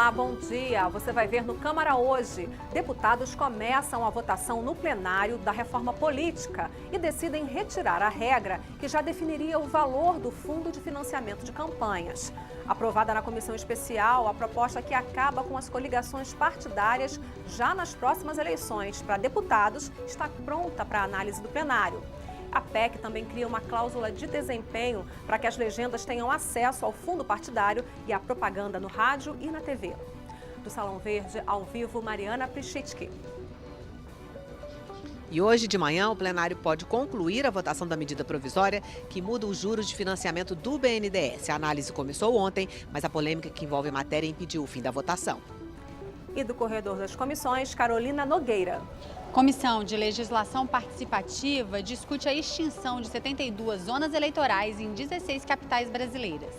Olá, bom dia. Você vai ver no Câmara hoje. Deputados começam a votação no plenário da reforma política e decidem retirar a regra que já definiria o valor do fundo de financiamento de campanhas. Aprovada na comissão especial, a proposta que acaba com as coligações partidárias já nas próximas eleições para deputados está pronta para a análise do plenário. A PEC também cria uma cláusula de desempenho para que as legendas tenham acesso ao fundo partidário e à propaganda no rádio e na TV. Do Salão Verde, ao vivo, Mariana Prichitsky. E hoje de manhã, o plenário pode concluir a votação da medida provisória que muda os juros de financiamento do BNDES. A análise começou ontem, mas a polêmica que envolve a matéria impediu o fim da votação. E do corredor das comissões, Carolina Nogueira. Comissão de Legislação Participativa discute a extinção de 72 zonas eleitorais em 16 capitais brasileiras.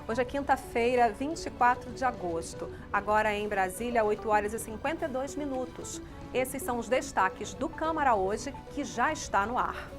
Hoje é quinta-feira, 24 de agosto. Agora em Brasília, 8 horas e 52 minutos. Esses são os destaques do Câmara hoje, que já está no ar.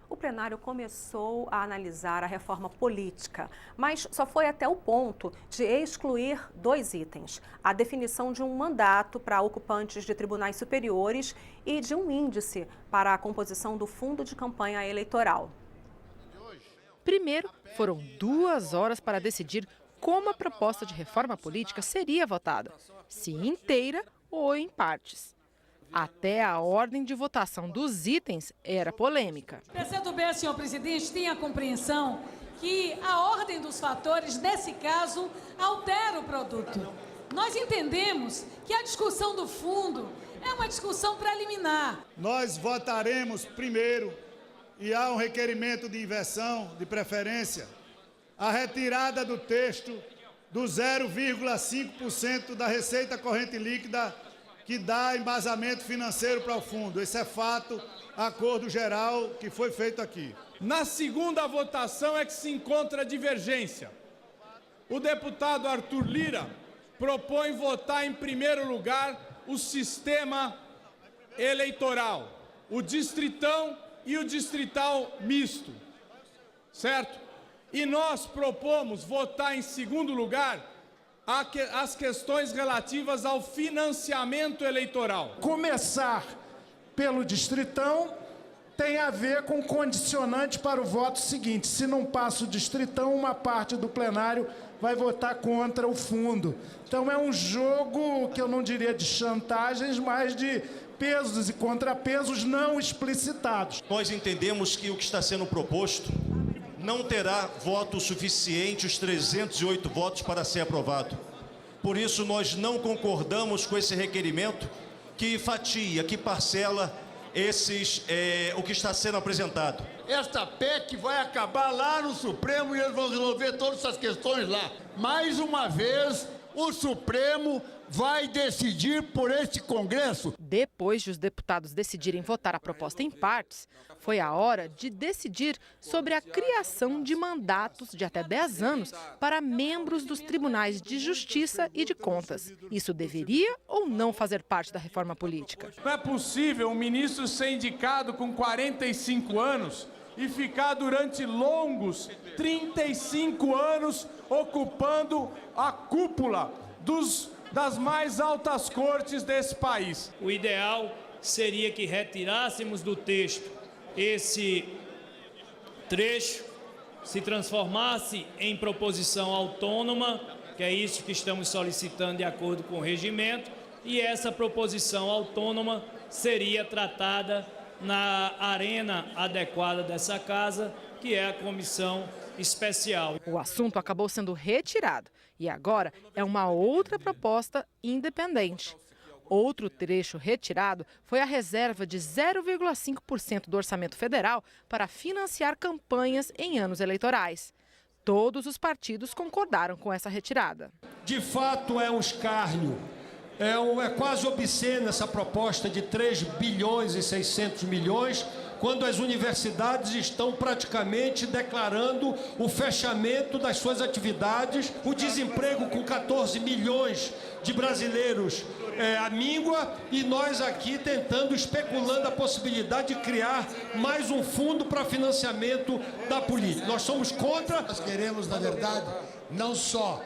O plenário começou a analisar a reforma política, mas só foi até o ponto de excluir 2 itens: a definição de um mandato para ocupantes de tribunais superiores e de um índice para a composição do fundo de campanha eleitoral. Primeiro, foram 2 horas para decidir como a proposta de reforma política seria votada, se inteira ou em partes. Até a ordem de votação dos itens era polêmica. Percebo bem, senhor presidente, tem a compreensão que a ordem dos fatores, nesse caso, altera o produto. Nós entendemos que a discussão do fundo é uma discussão preliminar. Nós votaremos primeiro, e há um requerimento de inversão, de preferência, a retirada do texto do 0,5% da receita corrente líquida que dá embasamento financeiro para o fundo. Esse é fato, acordo geral que foi feito aqui. Na segunda votação é que se encontra a divergência. O deputado Arthur Lira propõe votar em primeiro lugar o sistema eleitoral, o distritão e o distrital misto, certo? E nós propomos votar em segundo lugar as questões relativas ao financiamento eleitoral. Começar pelo distritão tem a ver com condicionante para o voto seguinte: se não passa o distritão, uma parte do plenário vai votar contra o fundo. Então é um jogo que eu não diria de chantagens, mas de pesos e contrapesos não explicitados. Nós entendemos que o que está sendo proposto não terá voto suficiente, os 308 votos, para ser aprovado. Por isso, nós não concordamos com esse requerimento que fatia, que parcela o que está sendo apresentado. Esta PEC vai acabar lá no Supremo e eles vão resolver todas essas questões lá. Mais uma vez, o Supremo vai decidir por este Congresso. Depois de os deputados decidirem votar a proposta em partes, foi a hora de decidir sobre a criação de mandatos de até 10 anos para membros dos tribunais de justiça e de contas. Isso deveria ou não fazer parte da reforma política? Não é possível um ministro ser indicado com 45 anos e ficar durante longos 35 anos ocupando a cúpula das mais altas cortes desse país. O ideal seria que retirássemos do texto esse trecho, se transformasse em proposição autônoma, que é isso que estamos solicitando de acordo com o regimento, e essa proposição autônoma seria tratada na arena adequada dessa casa, que é a comissão especial. O assunto acabou sendo retirado e agora é uma outra proposta independente. Outro trecho retirado foi a reserva de 0,5% do orçamento federal para financiar campanhas em anos eleitorais. Todos os partidos concordaram com essa retirada. De fato, é um escárnio. É quase obscena essa proposta de 3 bilhões e 600 milhões quando as universidades estão praticamente declarando o fechamento das suas atividades, o desemprego com 14 milhões de brasileiros à míngua, e nós aqui tentando, especulando a possibilidade de criar mais um fundo para financiamento da política. Nós somos contra. Nós queremos, na verdade, não só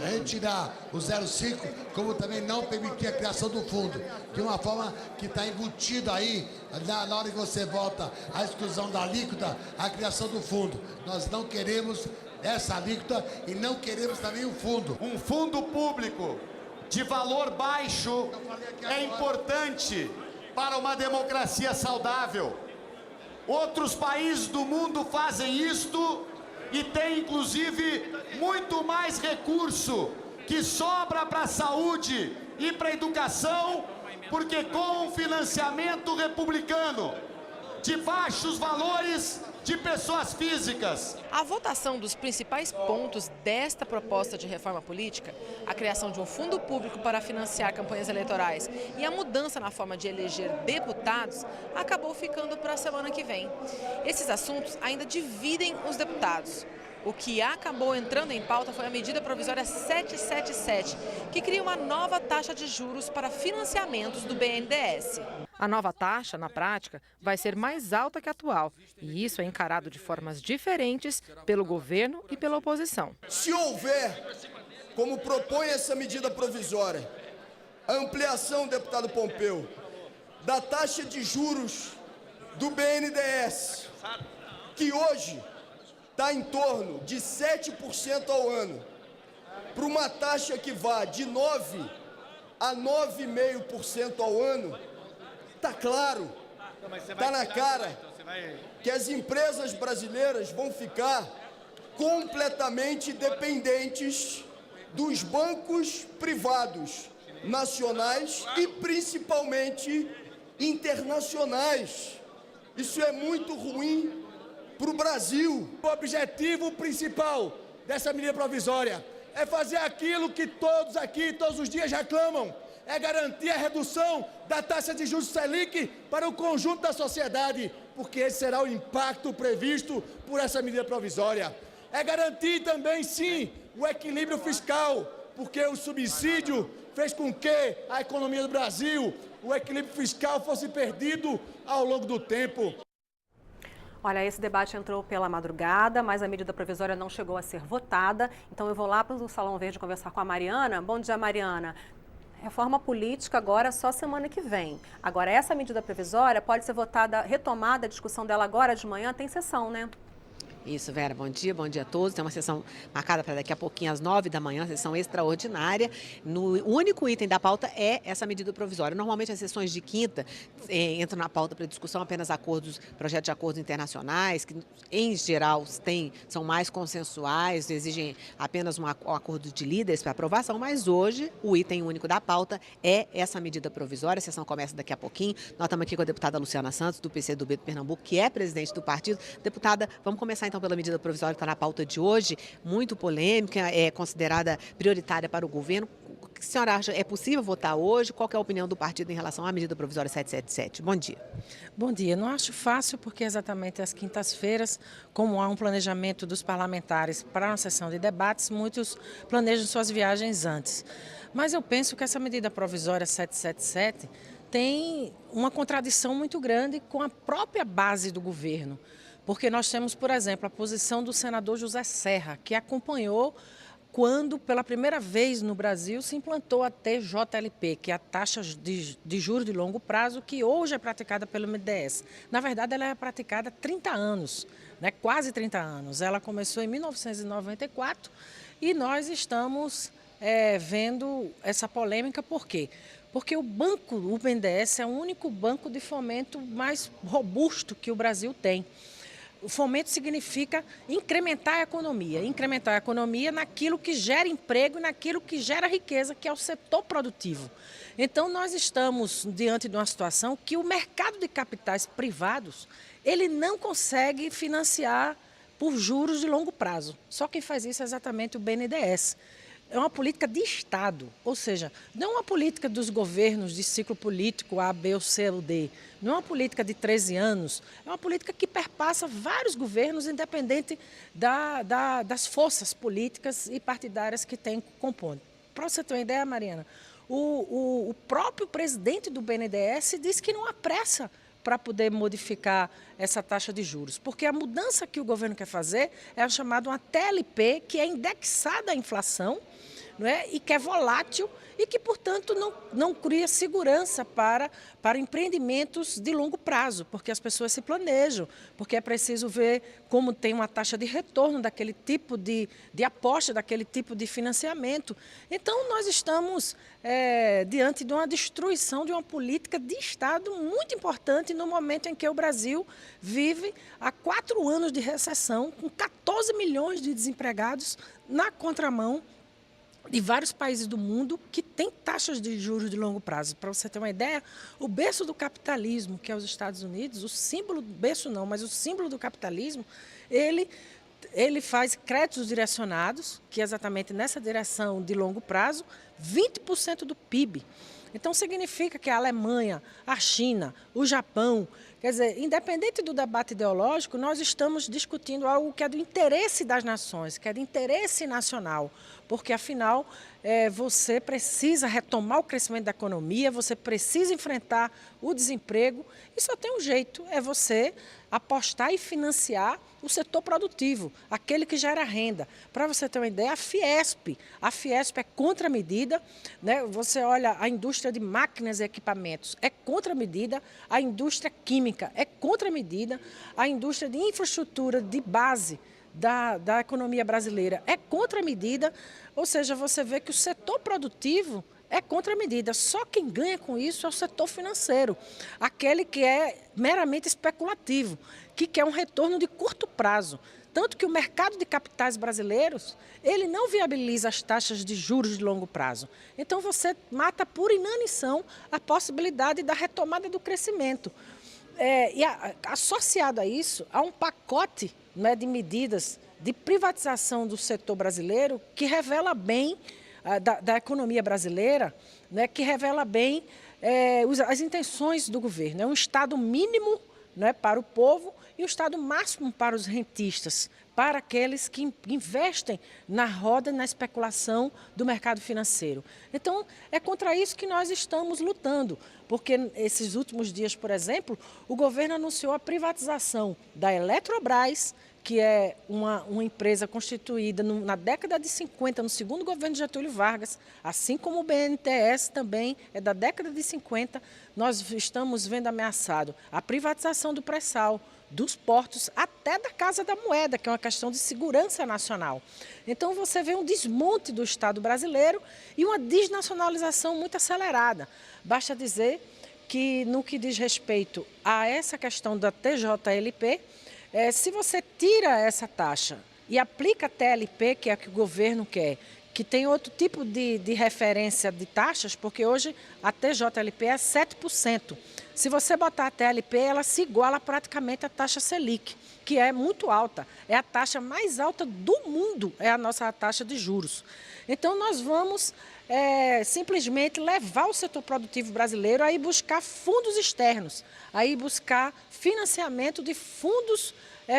retirar o 0,5, como também não permitir a criação do fundo, de uma forma que está embutido aí, na hora que você vota a exclusão da alíquota, a criação do fundo. Nós não queremos essa alíquota e não queremos também o fundo. Um fundo público de valor baixo é importante para uma democracia saudável. Outros países do mundo fazem isto e tem, inclusive, muito mais recurso que sobra para a saúde e para a educação, porque com um financiamento republicano de baixos valores de pessoas físicas. A votação dos principais pontos desta proposta de reforma política, a criação de um fundo público para financiar campanhas eleitorais e a mudança na forma de eleger deputados, acabou ficando para a semana que vem. Esses assuntos ainda dividem os deputados. O que acabou entrando em pauta foi a medida provisória 777, que cria uma nova taxa de juros para financiamentos do BNDES. A nova taxa, na prática, vai ser mais alta que a atual, e isso é encarado de formas diferentes pelo governo e pela oposição. Se houver, como propõe essa medida provisória, a ampliação, deputado Pompeu, da taxa de juros do BNDES, que hoje está em torno de 7% ao ano, para uma taxa que vá de 9% a 9,5% ao ano, está claro, está na cara que as empresas brasileiras vão ficar completamente dependentes dos bancos privados nacionais e principalmente internacionais. Isso é muito ruim para o Brasil. O objetivo principal dessa medida provisória é fazer aquilo que todos aqui, todos os dias reclamam, é garantir a redução da taxa de juros Selic para o conjunto da sociedade, porque esse será o impacto previsto por essa medida provisória. É garantir também, sim, o equilíbrio fiscal, porque o subsídio fez com que a economia do Brasil, o equilíbrio fiscal fosse perdido ao longo do tempo. Olha, esse debate entrou pela madrugada, mas a medida provisória não chegou a ser votada. Então eu vou lá para o Salão Verde conversar com a Mariana. Bom dia, Mariana. Reforma política agora só semana que vem. Agora, essa medida provisória pode ser votada, retomada a discussão dela agora de manhã, tem sessão, né? Isso, Vera, bom dia a todos. Tem uma sessão marcada para daqui a pouquinho, às 9 da manhã, sessão extraordinária. O único item da pauta é essa medida provisória. Normalmente as sessões de quinta entram na pauta para discussão apenas projetos de acordos internacionais, que em geral são mais consensuais, exigem apenas um acordo de líderes para aprovação, mas hoje o item único da pauta é essa medida provisória. A sessão começa daqui a pouquinho. Nós estamos aqui com a deputada Luciana Santos, do PCdoB do Pernambuco, que é presidente do partido. Deputada, vamos começar então pela medida provisória que está na pauta de hoje, muito polêmica, é considerada prioritária para o governo. O que a senhora acha? É possível votar hoje? Qual que é a opinião do partido em relação à medida provisória 777? Bom dia. Bom dia. Não acho fácil porque exatamente às quintas-feiras, como há um planejamento dos parlamentares para uma sessão de debates, muitos planejam suas viagens antes. Mas eu penso que essa medida provisória 777 tem uma contradição muito grande com a própria base do governo. Porque nós temos, por exemplo, a posição do senador José Serra, que acompanhou quando, pela primeira vez no Brasil, se implantou a TJLP, que é a taxa de juros de longo prazo, que hoje é praticada pelo BNDES. Na verdade, ela é praticada há 30 anos, né? Quase 30 anos. Ela começou em 1994 e nós estamos vendo essa polêmica. Por quê? Porque o BNDES é o único banco de fomento mais robusto que o Brasil tem. O fomento significa incrementar a economia naquilo que gera emprego e naquilo que gera riqueza, que é o setor produtivo. Então, nós estamos diante de uma situação que o mercado de capitais privados, ele não consegue financiar por juros de longo prazo. Só quem faz isso é exatamente o BNDES. é uma política de Estado, ou seja, não é uma política dos governos de ciclo político A, B ou C ou D, não é uma política de 13 anos, é uma política que perpassa vários governos, independente das forças políticas e partidárias que tem compondo. Para você ter uma ideia, Mariana, o próprio presidente do BNDES disse que não há pressa para poder modificar essa taxa de juros, porque a mudança que o governo quer fazer é a chamada uma TLP, que é indexada à inflação, não é? E que é volátil e que, portanto, não cria segurança para empreendimentos de longo prazo, porque as pessoas se planejam, porque é preciso ver como tem uma taxa de retorno daquele tipo de aposta, daquele tipo de financiamento. Então, nós estamos diante de uma destruição de uma política de Estado muito importante no momento em que o Brasil vive há 4 anos de recessão, com 14 milhões de desempregados na contramão de vários países do mundo que têm taxas de juros de longo prazo. Para você ter uma ideia, o berço do capitalismo, que é os Estados Unidos, o símbolo, berço não, mas o símbolo do capitalismo, ele faz créditos direcionados, que é exatamente nessa direção de longo prazo, 20% do PIB. Então, significa que a Alemanha, a China, o Japão, quer dizer, independente do debate ideológico, nós estamos discutindo algo que é do interesse das nações, que é do interesse nacional, porque, afinal, você precisa retomar o crescimento da economia, você precisa enfrentar o desemprego, e só tem um jeito, é você apostar e financiar o setor produtivo, aquele que gera renda. Para você ter uma ideia, a Fiesp é contra a medida, né? Você olha, a indústria de máquinas e equipamentos é contra a medida, a indústria química é contra a medida, a indústria de infraestrutura de base da economia brasileira é contra a medida, ou seja, você vê que o setor produtivo é contra a medida. Só quem ganha com isso é o setor financeiro, aquele que é meramente especulativo, que quer um retorno de curto prazo. Tanto que o mercado de capitais brasileiros, ele não viabiliza as taxas de juros de longo prazo. Então, você mata por inanição a possibilidade da retomada do crescimento. Associado a isso, há um pacote, né, de medidas de privatização do setor brasileiro que revela bem da economia brasileira, né, que revela bem as intenções do governo. É um Estado mínimo, né, para o povo e o Estado máximo para os rentistas, para aqueles que investem na roda, na especulação do mercado financeiro. Então, é contra isso que nós estamos lutando, porque esses últimos dias, por exemplo, o governo anunciou a privatização da Eletrobras, que é uma empresa constituída na década de 50, no segundo governo de Getúlio Vargas, assim como o BNDES também é da década de 50, nós estamos vendo ameaçado a privatização do pré-sal, dos portos, até da Casa da Moeda, que é uma questão de segurança nacional. Então, você vê um desmonte do Estado brasileiro e uma desnacionalização muito acelerada. Basta dizer que, no que diz respeito a essa questão da TJLP, se você tira essa taxa e aplica a TLP, que é a que o governo quer, que tem outro tipo de referência de taxas, porque hoje a TJLP é 7%. Se você botar a TLP, ela se iguala praticamente à taxa Selic, que é muito alta. É a taxa mais alta do mundo, é a nossa taxa de juros. Então, nós vamos simplesmente levar o setor produtivo brasileiro a ir buscar fundos externos, a ir buscar financiamento de fundos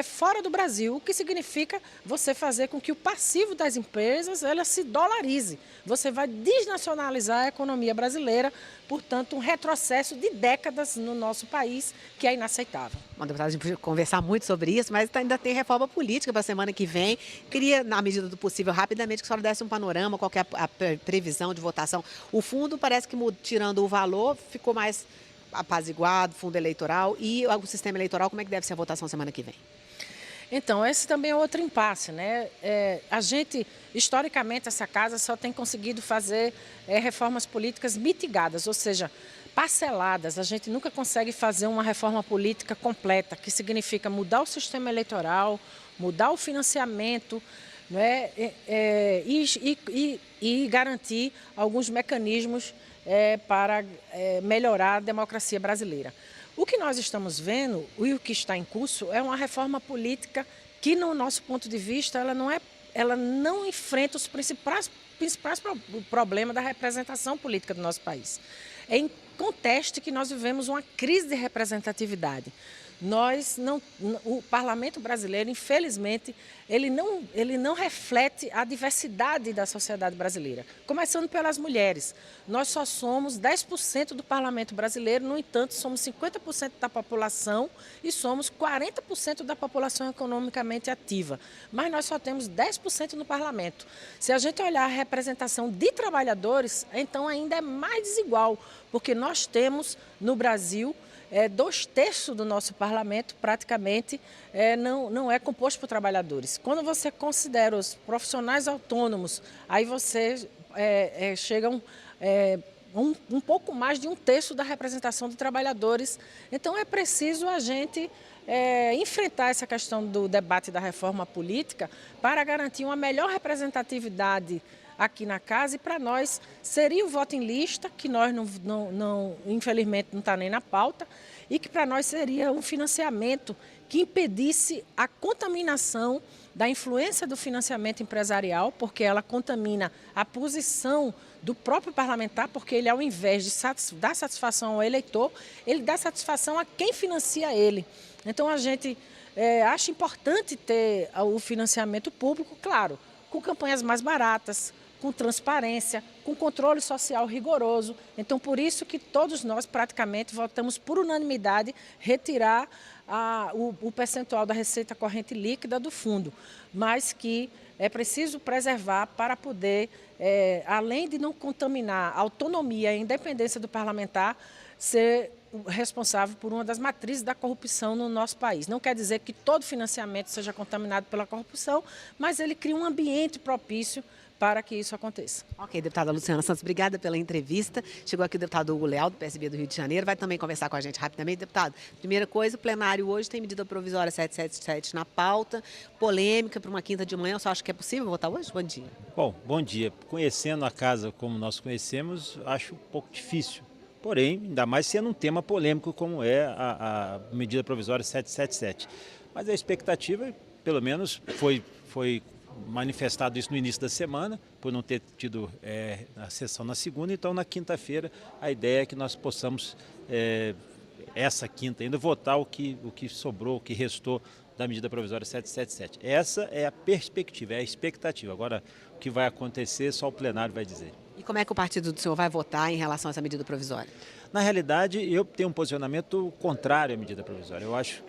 fora do Brasil, o que significa você fazer com que o passivo das empresas ela se dolarize. Você vai desnacionalizar a economia brasileira, portanto, um retrocesso de décadas no nosso país, que é inaceitável. Bom, deputada, a gente pode conversar muito sobre isso, mas ainda tem reforma política para a semana que vem. Queria, na medida do possível, rapidamente, que a senhora desse um panorama, qual que é a previsão de votação. O fundo parece que, tirando o valor, ficou mais apaziguado, fundo eleitoral, e o sistema eleitoral, como é que deve ser a votação semana que vem? Então, esse também é outro impasse, né? A gente, historicamente, essa casa só tem conseguido fazer reformas políticas mitigadas, ou seja, parceladas. A gente nunca consegue fazer uma reforma política completa, que significa mudar o sistema eleitoral, mudar o financiamento, né? E garantir alguns mecanismos para melhorar a democracia brasileira. O que nós estamos vendo e o que está em curso é uma reforma política que, no nosso ponto de vista, ela não é ela não enfrenta os principais problemas da representação política do nosso país. É em contexto que nós vivemos uma crise de representatividade. O parlamento brasileiro, infelizmente, ele não reflete a diversidade da sociedade brasileira, começando pelas mulheres. Nós só somos 10% do parlamento brasileiro, no entanto, somos 50% da população e somos 40% da população economicamente ativa. Mas nós só temos 10% no parlamento. Se a gente olhar a representação de trabalhadores, então ainda é mais desigual, porque nós temos no Brasil 2/3 do nosso parlamento praticamente não é composto por trabalhadores. Quando você considera os profissionais autônomos, aí você chega um pouco mais de 1/3 da representação de trabalhadores. Então é preciso a gente enfrentar essa questão do debate da reforma política para garantir uma melhor representatividade aqui na casa, e para nós seria o voto em lista, que nós infelizmente não está nem na pauta, e que para nós seria um financiamento que impedisse a contaminação da influência do financiamento empresarial, porque ela contamina a posição do próprio parlamentar, porque ele, ao invés de dar satisfação ao eleitor, ele dá satisfação a quem financia ele. Então a gente acha importante ter o financiamento público, claro, com campanhas mais baratas, com transparência, com controle social rigoroso. Então, por isso que todos nós praticamente votamos por unanimidade retirar o percentual da receita corrente líquida do fundo, mas que é preciso preservar para poder, além de não contaminar a autonomia e a independência do parlamentar, ser responsável por uma das matrizes da corrupção no nosso país. Não quer dizer que todo financiamento seja contaminado pela corrupção, mas ele cria um ambiente propício para que isso aconteça. Ok, deputada Luciana Santos, obrigada pela entrevista. Chegou aqui o deputado Hugo Leal, do PSB do Rio de Janeiro, vai também conversar com a gente rapidamente. Deputado, primeira coisa, o plenário hoje tem medida provisória 777 na pauta, polêmica para uma quinta de manhã, eu só acho que é possível votar hoje? Bom dia. Bom, bom dia. Conhecendo a casa como nós conhecemos, acho um pouco difícil. Porém, ainda mais sendo um tema polêmico como é a medida provisória 777. Mas a expectativa, pelo menos, foi manifestado isso no início da semana, por não ter tido a sessão na segunda. Então, na quinta-feira, a ideia é que nós possamos, essa quinta ainda, votar o que sobrou, o que restou da medida provisória 777. Essa é a perspectiva, é a expectativa. Agora, o que vai acontecer, só o plenário vai dizer. E como é que o partido do senhor vai votar em relação a essa medida provisória? Na realidade, eu tenho um posicionamento contrário à medida provisória. Eu acho,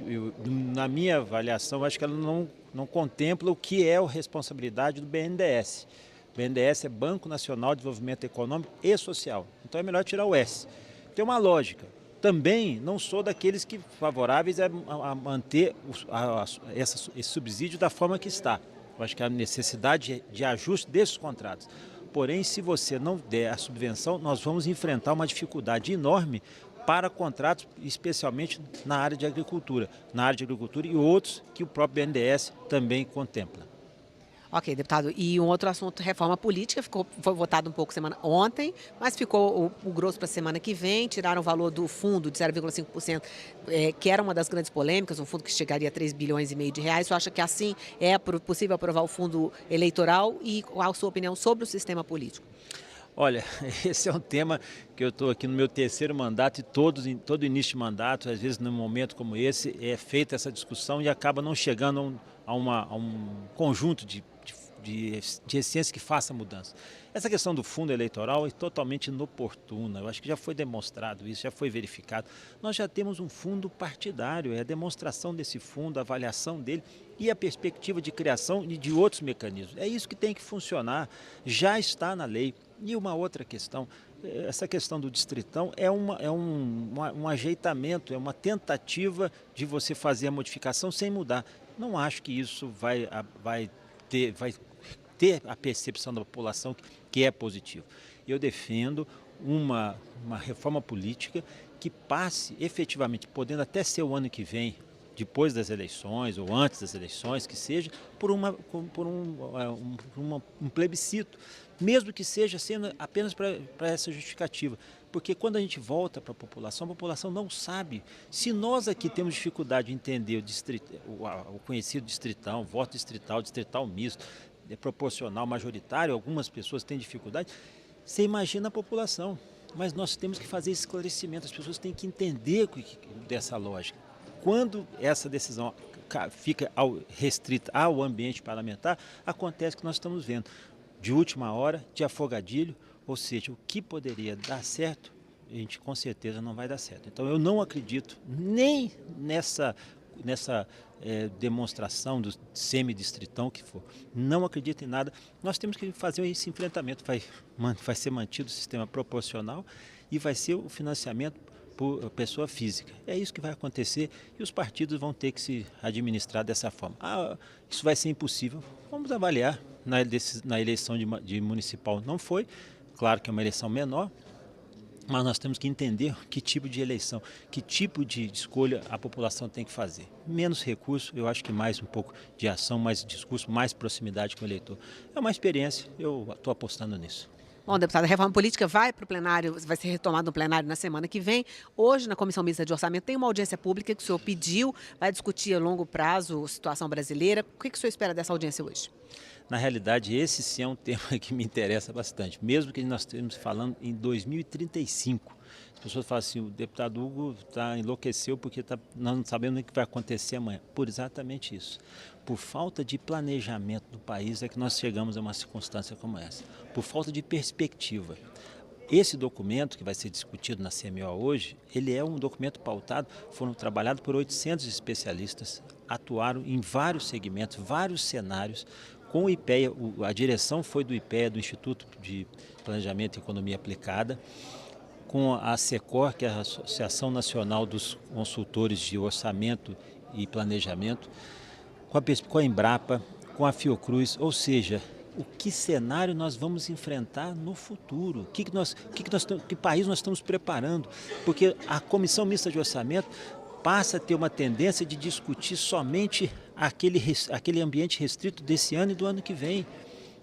na minha avaliação, eu acho que ela não contempla o que é a responsabilidade do BNDES. O BNDES é Banco Nacional de Desenvolvimento Econômico e Social. Então é melhor tirar o S. Tem uma lógica. Também não sou daqueles que favoráveis a manter esse subsídio da forma que está. Eu acho que há necessidade de ajuste desses contratos. Porém, se você não der a subvenção, nós vamos enfrentar uma dificuldade enorme para contratos, especialmente na área de agricultura. E outros que o próprio BNDES também contempla. Ok, deputado. E um outro assunto, reforma política, foi votado um pouco ontem, mas ficou o grosso para a semana que vem. Tiraram o valor do fundo de 0,5%, que era uma das grandes polêmicas, um fundo que chegaria a 3,5 bilhões de reais. Você acha que assim é possível aprovar o fundo eleitoral? E qual a sua opinião sobre o sistema político? Olha, esse é um tema que eu estou aqui no meu terceiro mandato e todo início de mandato, às vezes num momento como esse, é feita essa discussão e acaba não chegando a um conjunto de essência que faça mudança. Essa questão do fundo eleitoral é totalmente inoportuna. Eu acho que já foi demonstrado isso, já foi verificado. Nós já temos um fundo partidário, é a demonstração desse fundo, a avaliação dele e a perspectiva de criação de outros mecanismos. É isso que tem que funcionar, já está na lei. E uma outra questão, essa questão do distritão é um ajeitamento, é uma tentativa de você fazer a modificação sem mudar. Não acho que isso vai ter a percepção da população que é positivo. Eu defendo uma reforma política que passe efetivamente, podendo até ser o ano que vem, depois das eleições ou antes das eleições, que seja por um plebiscito, mesmo que seja sendo apenas para essa justificativa. Porque quando a gente volta para a população não sabe. Se nós aqui temos dificuldade de entender o conhecido distritão, voto distrital misto, proporcional, majoritário, algumas pessoas têm dificuldade, você imagina a população. Mas nós temos que fazer esse esclarecimento, as pessoas têm que entender dessa lógica. Quando essa decisão fica restrita ao ambiente parlamentar, acontece o que nós estamos vendo, de última hora, de afogadilho, ou seja, o que poderia dar certo, a gente com certeza não vai dar certo. Então eu não acredito nem nessa demonstração do semidistritão que for, não acredito em nada. Nós temos que fazer esse enfrentamento, vai ser mantido o sistema proporcional e vai ser o financiamento por pessoa física. É isso que vai acontecer e os partidos vão ter que se administrar dessa forma. Isso vai ser impossível, vamos avaliar. Na eleição de municipal não foi, claro que é uma eleição menor, mas nós temos que entender que tipo de eleição, que tipo de escolha a população tem que fazer. Menos recurso, eu acho que mais um pouco de ação, mais discurso, mais proximidade com o eleitor. É uma experiência, eu estou apostando nisso. Bom, deputada, a reforma política vai para o plenário, vai ser retomada no plenário na semana que vem. Hoje, na Comissão Mista de Orçamento, tem uma audiência pública que o senhor pediu, vai discutir a longo prazo a situação brasileira. O que o senhor espera dessa audiência hoje? Na realidade, esse sim é um tema que me interessa bastante, mesmo que nós estejamos falando em 2035. As pessoas falam assim, o deputado Hugo enlouqueceu porque nós não sabemos o que vai acontecer amanhã. Por exatamente isso. Por falta de planejamento do país é que nós chegamos a uma circunstância como essa. Por falta de perspectiva. Esse documento que vai ser discutido na CMO hoje, ele é um documento pautado, foram trabalhados por 800 especialistas, atuaram em vários segmentos, vários cenários, com o IPEA, a direção foi do IPEA, do Instituto de Planejamento e Economia Aplicada, com a SECOR, que é a Associação Nacional dos Consultores de Orçamento e Planejamento, com a Embrapa, com a Fiocruz, ou seja, o que cenário nós vamos enfrentar no futuro, que país nós estamos preparando, porque a Comissão Mista de Orçamento passa a ter uma tendência de discutir somente aquele ambiente restrito desse ano e do ano que vem.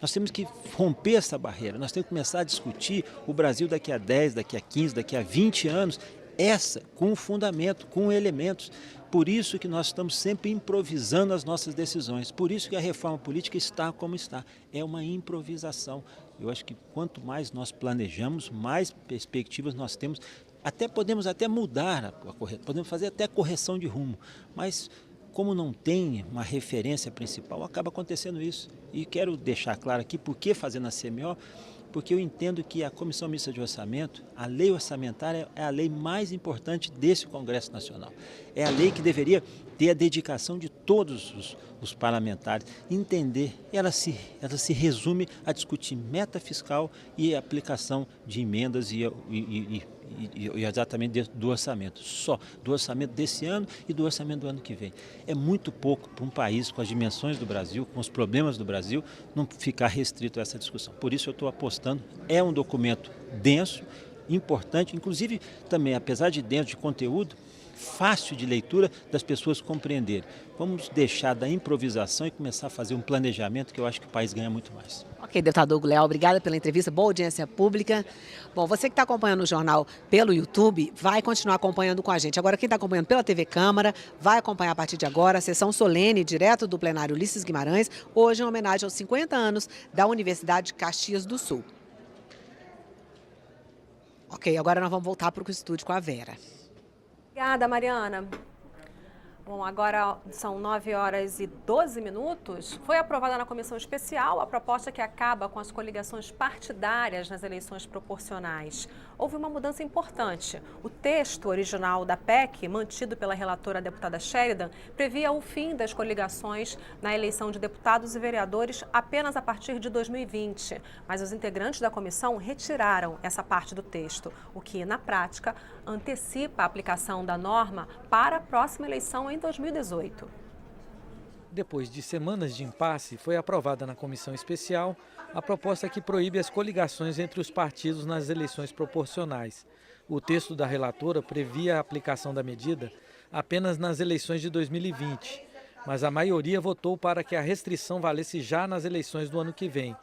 Nós temos que romper essa barreira, nós temos que começar a discutir o Brasil daqui a 10, daqui a 15, daqui a 20 anos, com fundamento, com elementos. Por isso que nós estamos sempre improvisando as nossas decisões, por isso que a reforma política está como está, é uma improvisação. Eu acho que quanto mais nós planejamos, mais perspectivas nós temos, podemos mudar, podemos fazer até correção de rumo, mas como não tem uma referência principal, acaba acontecendo isso. E quero deixar claro aqui por que fazer na CMO, porque eu entendo que a Comissão Mista de Orçamento, a lei orçamentária é a lei mais importante desse Congresso Nacional. É a lei que deveria ter a dedicação de todos os parlamentares, entender, ela se resume a discutir meta fiscal e aplicação de emendas e exatamente do orçamento, só do orçamento desse ano e do orçamento do ano que vem. É muito pouco para um país com as dimensões do Brasil, com os problemas do Brasil, não ficar restrito a essa discussão. Por isso eu estou apostando, é um documento denso, importante, inclusive também, apesar de denso de conteúdo, fácil de leitura das pessoas compreenderem. Vamos deixar da improvisação e começar a fazer um planejamento que eu acho que o país ganha muito mais. Ok, deputado Hugo Leal, obrigada pela entrevista, boa audiência pública. Bom, você que está acompanhando o jornal pelo YouTube, vai continuar acompanhando com a gente. Agora, quem está acompanhando pela TV Câmara, vai acompanhar a partir de agora a sessão solene, direto do plenário Ulisses Guimarães, hoje em homenagem aos 50 anos da Universidade de Caxias do Sul. Ok, agora nós vamos voltar para o estúdio com a Vera. Obrigada, Mariana. Bom, agora são 9h12. Foi aprovada na comissão especial a proposta que acaba com as coligações partidárias nas eleições proporcionais. Houve uma mudança importante. O texto original da PEC, mantido pela relatora deputada Sheridan, previa o fim das coligações na eleição de deputados e vereadores apenas a partir de 2020. Mas os integrantes da comissão retiraram essa parte do texto, o que, na prática, antecipa a aplicação da norma para a próxima eleição em 2018. Depois de semanas de impasse, foi aprovada na comissão especial a proposta que proíbe as coligações entre os partidos nas eleições proporcionais. O texto da relatora previa a aplicação da medida apenas nas eleições de 2020, mas a maioria votou para que a restrição valesse já nas eleições do ano que vem.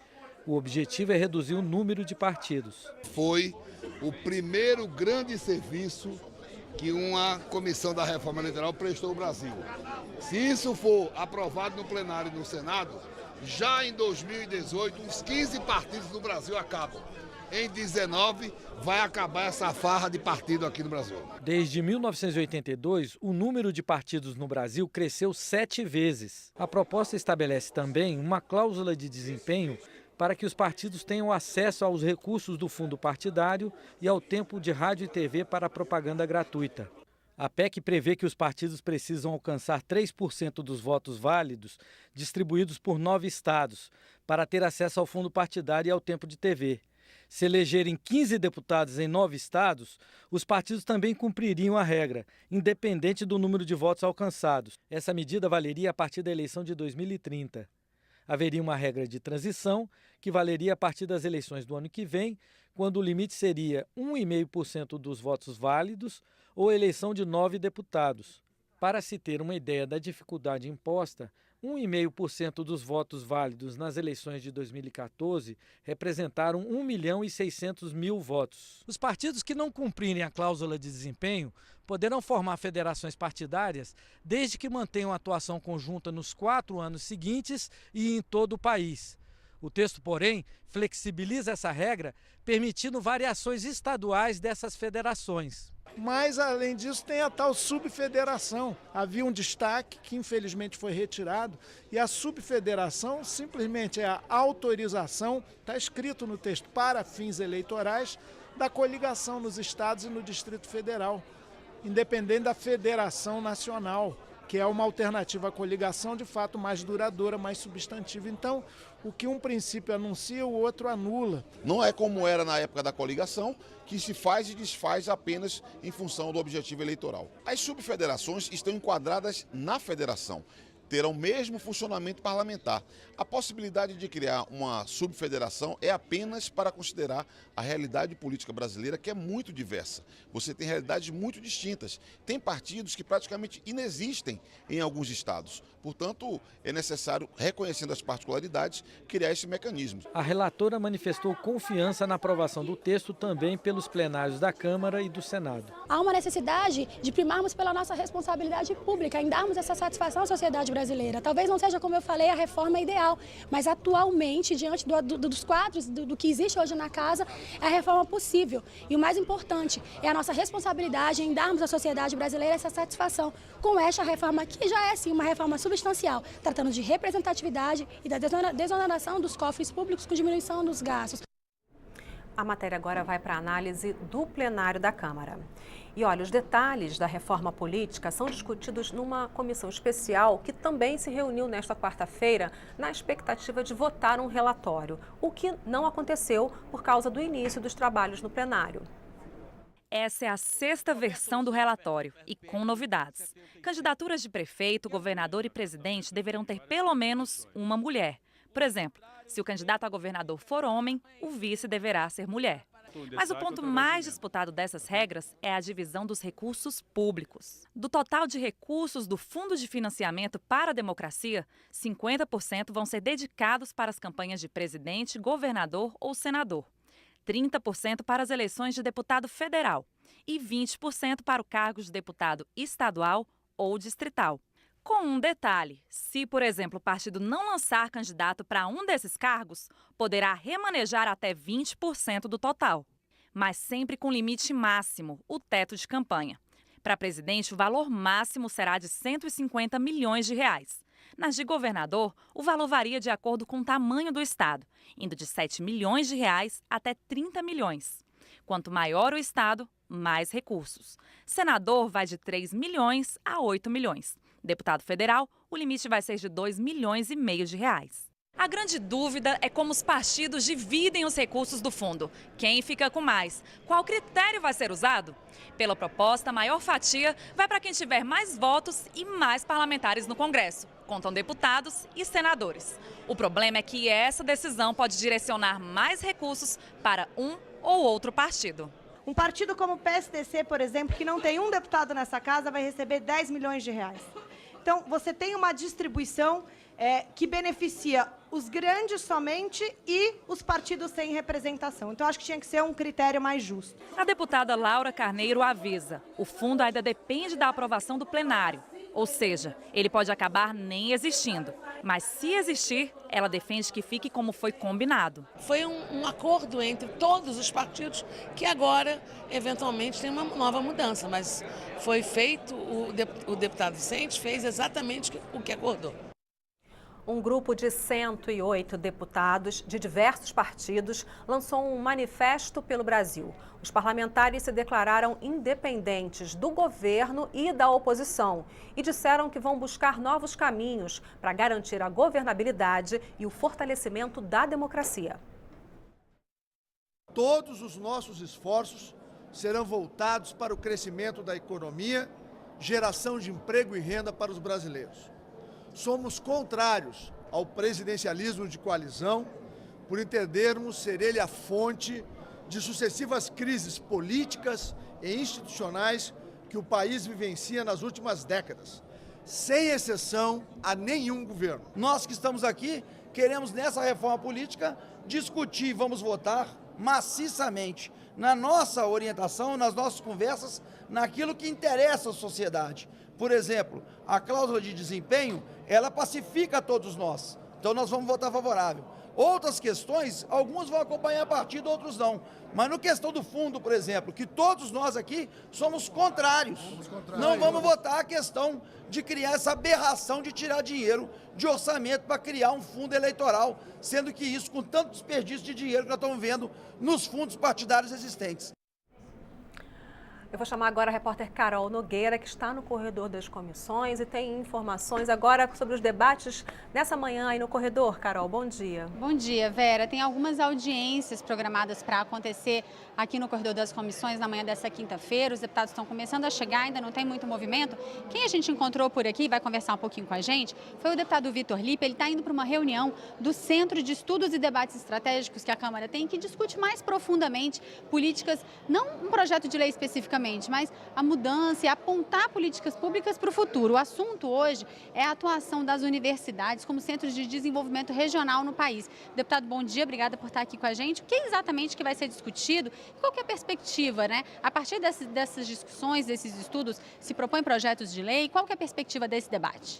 O objetivo é reduzir o número de partidos. Foi o primeiro grande serviço que uma comissão da reforma eleitoral prestou ao Brasil. Se isso for aprovado no plenário e no Senado, já em 2018, uns 15 partidos no Brasil acabam. Em 2019, vai acabar essa farra de partido aqui no Brasil. Desde 1982, o número de partidos no Brasil cresceu 7 vezes. A proposta estabelece também uma cláusula de desempenho para que os partidos tenham acesso aos recursos do fundo partidário e ao tempo de rádio e TV para propaganda gratuita. A PEC prevê que os partidos precisam alcançar 3% dos votos válidos distribuídos por 9 estados para ter acesso ao fundo partidário e ao tempo de TV. Se elegerem 15 deputados em 9 estados, os partidos também cumpririam a regra, independente do número de votos alcançados. Essa medida valeria a partir da eleição de 2030. Haveria uma regra de transição que valeria a partir das eleições do ano que vem, quando o limite seria 1,5% dos votos válidos ou eleição de 9 deputados. Para se ter uma ideia da dificuldade imposta, 1,5% dos votos válidos nas eleições de 2014 representaram 1.600.000 votos. Os partidos que não cumprirem a cláusula de desempenho poderão formar federações partidárias desde que mantenham atuação conjunta nos 4 anos seguintes e em todo o país. O texto, porém, flexibiliza essa regra, permitindo variações estaduais dessas federações. Mas, além disso, tem a tal subfederação. Havia um destaque que, infelizmente, foi retirado, e a subfederação simplesmente é a autorização, está escrito no texto, para fins eleitorais, da coligação nos estados e no Distrito Federal, independente da federação nacional, que é uma alternativa à coligação, de fato, mais duradoura, mais substantiva. Então, o que um princípio anuncia, o outro anula. Não é como era na época da coligação, que se faz e desfaz apenas em função do objetivo eleitoral. As subfederações estão enquadradas na federação, terão o mesmo funcionamento parlamentar. A possibilidade de criar uma subfederação é apenas para considerar a realidade política brasileira, que é muito diversa. Você tem realidades muito distintas. Tem partidos que praticamente inexistem em alguns estados. Portanto, é necessário, reconhecendo as particularidades, criar esse mecanismo. A relatora manifestou confiança na aprovação do texto também pelos plenários da Câmara e do Senado. Há uma necessidade de primarmos pela nossa responsabilidade pública, em darmos essa satisfação à sociedade brasileira. Talvez não seja, como eu falei, a reforma ideal, mas atualmente, diante dos quadros do que existe hoje na casa, é a reforma possível. E o mais importante é a nossa responsabilidade em darmos à sociedade brasileira essa satisfação com esta reforma, que já é sim uma reforma substancial, tratando de representatividade e da desoneração dos cofres públicos com diminuição dos gastos. A matéria agora vai para a análise do plenário da Câmara. E olha, os detalhes da reforma política são discutidos numa comissão especial que também se reuniu nesta quarta-feira na expectativa de votar um relatório, o que não aconteceu por causa do início dos trabalhos no plenário. Essa é a 6ª versão do relatório e com novidades. Candidaturas de prefeito, governador e presidente deverão ter pelo menos uma mulher. Por exemplo, se o candidato a governador for homem, o vice deverá ser mulher. Mas o ponto mais disputado dessas regras é a divisão dos recursos públicos. Do total de recursos do Fundo de Financiamento para a Democracia, 50% vão ser dedicados para as campanhas de presidente, governador ou senador, 30% para as eleições de deputado federal e 20% para o cargo de deputado estadual ou distrital. Com um detalhe, se, por exemplo, o partido não lançar candidato para um desses cargos, poderá remanejar até 20% do total, mas sempre com limite máximo, o teto de campanha. Para presidente, o valor máximo será de R$ 150 milhões. Nas de governador, o valor varia de acordo com o tamanho do estado, indo de R$ 7 milhões até 30 milhões. Quanto maior o estado, mais recursos. Senador vai de 3 milhões a 8 milhões. Deputado federal, o limite vai ser de 2,5 milhões de reais. A grande dúvida é como os partidos dividem os recursos do fundo. Quem fica com mais? Qual critério vai ser usado? Pela proposta, a maior fatia vai para quem tiver mais votos e mais parlamentares no Congresso. Contam deputados e senadores. O problema é que essa decisão pode direcionar mais recursos para um ou outro partido. Um partido como o PSDC, por exemplo, que não tem um deputado nessa casa, vai receber 10 milhões de reais. Então, você tem uma distribuição que beneficia os grandes somente e os partidos sem representação. Então, acho que tinha que ser um critério mais justo. A deputada Laura Carneiro avisa: o fundo ainda depende da aprovação do plenário. Ou seja, ele pode acabar nem existindo. Mas se existir, ela defende que fique como foi combinado. Foi um acordo entre todos os partidos que agora, eventualmente, tem uma nova mudança. Mas foi feito, o deputado Vicente fez exatamente o que acordou. Um grupo de 108 deputados de diversos partidos lançou um manifesto pelo Brasil. Os parlamentares se declararam independentes do governo e da oposição e disseram que vão buscar novos caminhos para garantir a governabilidade e o fortalecimento da democracia. Todos os nossos esforços serão voltados para o crescimento da economia, geração de emprego e renda para os brasileiros. Somos contrários ao presidencialismo de coalizão, por entendermos ser ele a fonte de sucessivas crises políticas e institucionais que o país vivencia nas últimas décadas, sem exceção a nenhum governo. Nós que estamos aqui queremos, nessa reforma política, discutir e vamos votar maciçamente na nossa orientação, nas nossas conversas, naquilo que interessa à sociedade. Por exemplo, a cláusula de desempenho, ela pacifica todos nós. Então nós vamos votar favorável. Outras questões, alguns vão acompanhar a partido, outros não. Mas no questão do fundo, por exemplo, que todos nós aqui somos contrários. Não vamos votar a questão de criar essa aberração de tirar dinheiro de orçamento para criar um fundo eleitoral, sendo que isso, com tanto desperdício de dinheiro que nós estamos vendo nos fundos partidários existentes. Eu vou chamar agora a repórter Carol Nogueira, que está no corredor das comissões e tem informações agora sobre os debates nessa manhã aí no corredor. Carol, bom dia. Bom dia, Vera. Tem algumas audiências programadas para acontecer aqui no corredor das comissões na manhã dessa quinta-feira. Os deputados estão começando a chegar, ainda não tem muito movimento. Quem a gente encontrou por aqui, vai conversar um pouquinho com a gente, foi o deputado Vitor Lipe. Ele está indo para uma reunião do Centro de Estudos e Debates Estratégicos que a Câmara tem, que discute mais profundamente políticas, não um projeto de lei especificamente, mas a mudança e apontar políticas públicas para o futuro. O assunto hoje é a atuação das universidades como centros de desenvolvimento regional no país. Deputado, bom dia, obrigada por estar aqui com a gente. O que é exatamente que vai ser discutido? Qual que é a perspectiva, né? A partir dessas discussões, desses estudos, se propõem projetos de lei? Qual que é a perspectiva desse debate?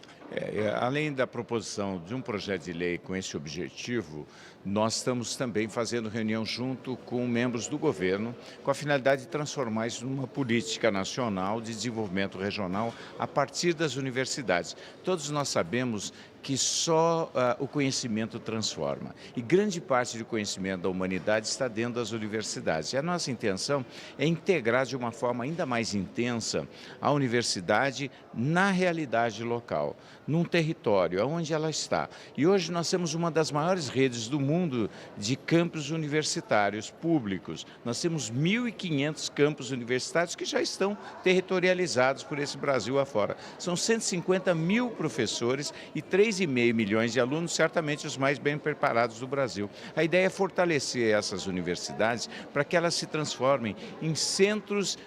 Além da proposição de um projeto de lei com esse objetivo, nós estamos também fazendo reunião junto com membros do governo, com a finalidade de transformar isso numa política nacional de desenvolvimento regional a partir das universidades. Todos nós sabemos que só o conhecimento transforma. E grande parte do conhecimento da humanidade está dentro das universidades. E a nossa intenção é integrar de uma forma ainda mais intensa a universidade na realidade local, num território onde ela está. E hoje nós temos uma das maiores redes do mundo de campos universitários públicos. Nós temos 1.500 campos universitários que já estão territorializados por esse Brasil afora. São 150 mil professores e 3,5 milhões de alunos, certamente os mais bem preparados do Brasil. A ideia é fortalecer essas universidades para que elas se transformem em centros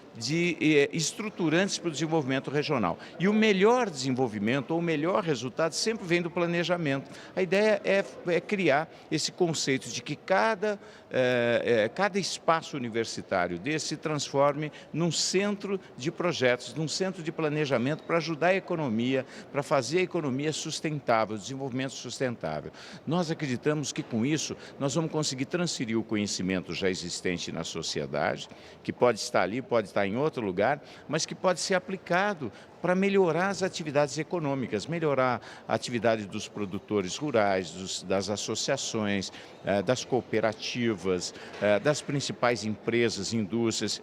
estruturantes para o desenvolvimento regional. E o melhor desenvolvimento, ou o melhor resultado, sempre vem do planejamento. A ideia é criar esse conceito de que cada espaço universitário desse se transforme num centro de projetos, num centro de planejamento para ajudar a economia, para fazer a economia sustentável, o desenvolvimento sustentável. Nós acreditamos que com isso nós vamos conseguir transferir o conhecimento já existente na sociedade, que pode estar ali, pode estar em outro lugar, mas que pode ser aplicado para melhorar as atividades econômicas, melhorar a atividade dos produtores rurais, das associações, das cooperativas, das principais empresas, indústrias,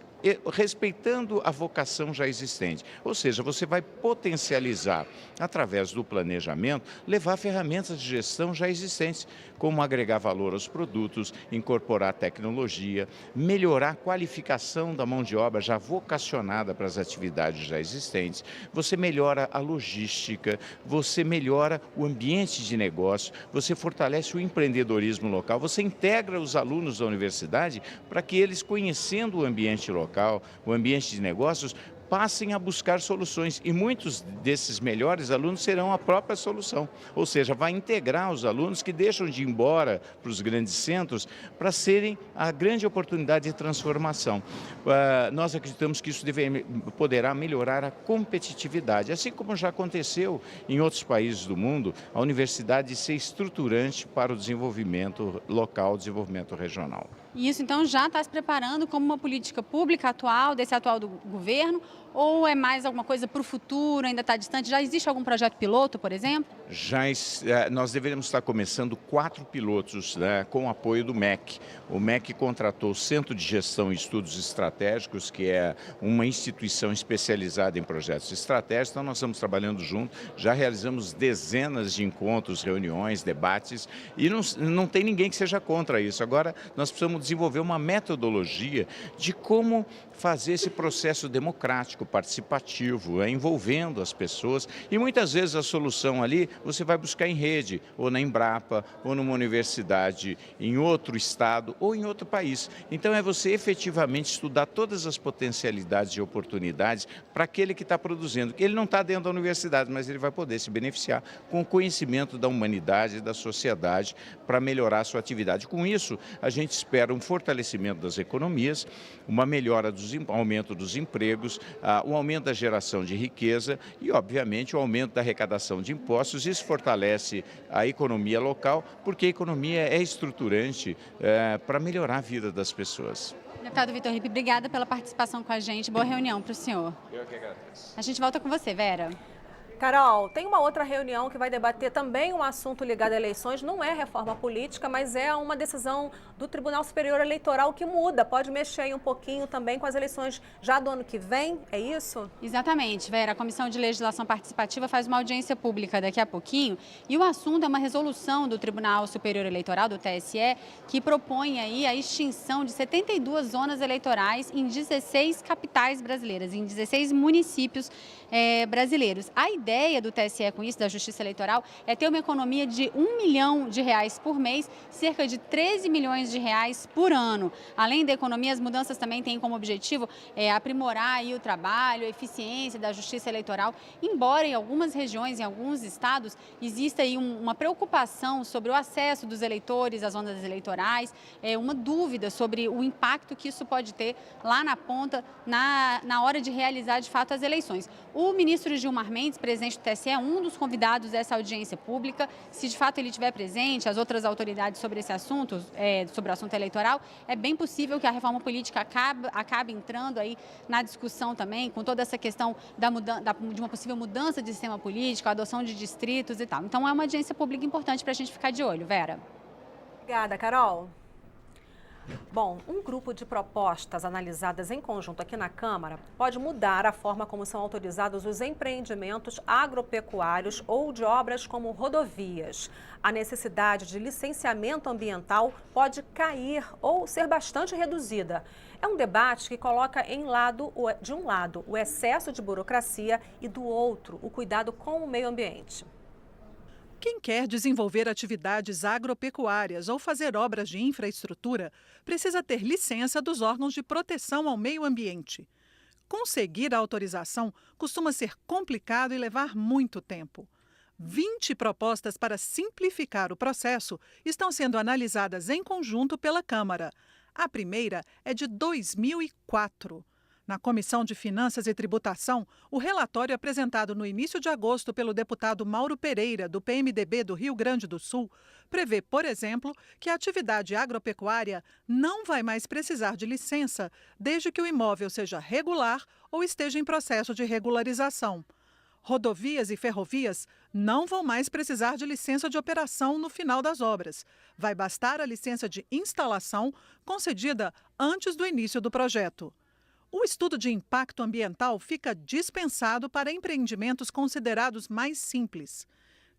respeitando a vocação já existente. Ou seja, você vai potencializar, através do planejamento, levar ferramentas de gestão já existentes, como agregar valor aos produtos, incorporar tecnologia, melhorar a qualificação da mão de obra já vocacionada para as atividades já existentes, você melhora a logística, você melhora o ambiente de negócio, você fortalece o empreendedorismo local, você integra os alunos da universidade para que eles, conhecendo o ambiente local, o ambiente de negócios, passem a buscar soluções e muitos desses melhores alunos serão a própria solução, ou seja, vai integrar os alunos que deixam de ir embora para os grandes centros para serem a grande oportunidade de transformação. Nós acreditamos que isso poderá melhorar a competitividade, assim como já aconteceu em outros países do mundo, a universidade ser estruturante para o desenvolvimento local, o desenvolvimento regional. E isso, então, já está se preparando como uma política pública atual, desse atual do governo, ou é mais alguma coisa para o futuro, ainda está distante? Já existe algum projeto piloto, por exemplo? Nós deveríamos estar começando 4 pilotos, né, com o apoio do MEC. O MEC contratou o Centro de Gestão e Estudos Estratégicos, que é uma instituição especializada em projetos estratégicos, então nós estamos trabalhando junto, já realizamos dezenas de encontros, reuniões, debates, e não tem ninguém que seja contra isso. Agora, nós precisamos desenvolver uma metodologia de como fazer esse processo democrático, participativo, envolvendo as pessoas, e muitas vezes a solução ali você vai buscar em rede, ou na Embrapa, ou numa universidade em outro estado, ou em outro país. Então é você efetivamente estudar todas as potencialidades e oportunidades para aquele que está produzindo. Ele não está dentro da universidade, mas ele vai poder se beneficiar com o conhecimento da humanidade e da sociedade para melhorar a sua atividade. Com isso, a gente espera um fortalecimento das economias, uma melhora do aumento dos empregos, o aumento da geração de riqueza e, obviamente, o aumento da arrecadação de impostos. Isso fortalece a economia local, porque a economia é estruturante para melhorar a vida das pessoas. Deputado Vitor Ripe, obrigada pela participação com a gente. Boa reunião para o senhor. Eu que agradeço. A gente volta com você, Vera. Carol, tem uma outra reunião que vai debater também um assunto ligado a eleições, não é reforma política, mas é uma decisão do Tribunal Superior Eleitoral que muda, pode mexer aí um pouquinho também com as eleições já do ano que vem, é isso? Exatamente, Vera. A Comissão de Legislação Participativa faz uma audiência pública daqui a pouquinho e o assunto é uma resolução do Tribunal Superior Eleitoral, do TSE, que propõe aí a extinção de 72 zonas eleitorais em 16 capitais brasileiras, em 16 municípios brasileiros. A ideia do TSE com isso, da Justiça Eleitoral, é ter uma economia de R$1 milhão por mês, cerca de 13 milhões de reais por ano. Além da economia, as mudanças também têm como objetivo aprimorar aí o trabalho, a eficiência da Justiça Eleitoral, embora em algumas regiões, em alguns estados, exista aí uma preocupação sobre o acesso dos eleitores às zonas eleitorais, uma dúvida sobre o impacto que isso pode ter lá na ponta, na hora de realizar de fato as eleições. O ministro Gilmar Mendes, presidente do TSE, é um dos convidados dessa audiência pública. Se de fato ele estiver presente, as outras autoridades sobre esse assunto, sobre o assunto eleitoral, é bem possível que a reforma política acabe entrando aí na discussão também, com toda essa questão de uma possível mudança de sistema político, a adoção de distritos e tal. Então é uma audiência pública importante para a gente ficar de olho, Vera. Obrigada, Carol. Bom, um grupo de propostas analisadas em conjunto aqui na Câmara pode mudar a forma como são autorizados os empreendimentos agropecuários ou de obras como rodovias. A necessidade de licenciamento ambiental pode cair ou ser bastante reduzida. É um debate que coloca de um lado o excesso de burocracia e do outro o cuidado com o meio ambiente. Quem quer desenvolver atividades agropecuárias ou fazer obras de infraestrutura precisa ter licença dos órgãos de proteção ao meio ambiente. Conseguir a autorização costuma ser complicado e levar muito tempo. 20 propostas para simplificar o processo estão sendo analisadas em conjunto pela Câmara. A primeira é de 2004. Na Comissão de Finanças e Tributação, o relatório apresentado no início de agosto pelo deputado Mauro Pereira, do PMDB do Rio Grande do Sul, prevê, por exemplo, que a atividade agropecuária não vai mais precisar de licença, desde que o imóvel seja regular ou esteja em processo de regularização. Rodovias e ferrovias não vão mais precisar de licença de operação no final das obras. Vai bastar a licença de instalação concedida antes do início do projeto. O estudo de impacto ambiental fica dispensado para empreendimentos considerados mais simples.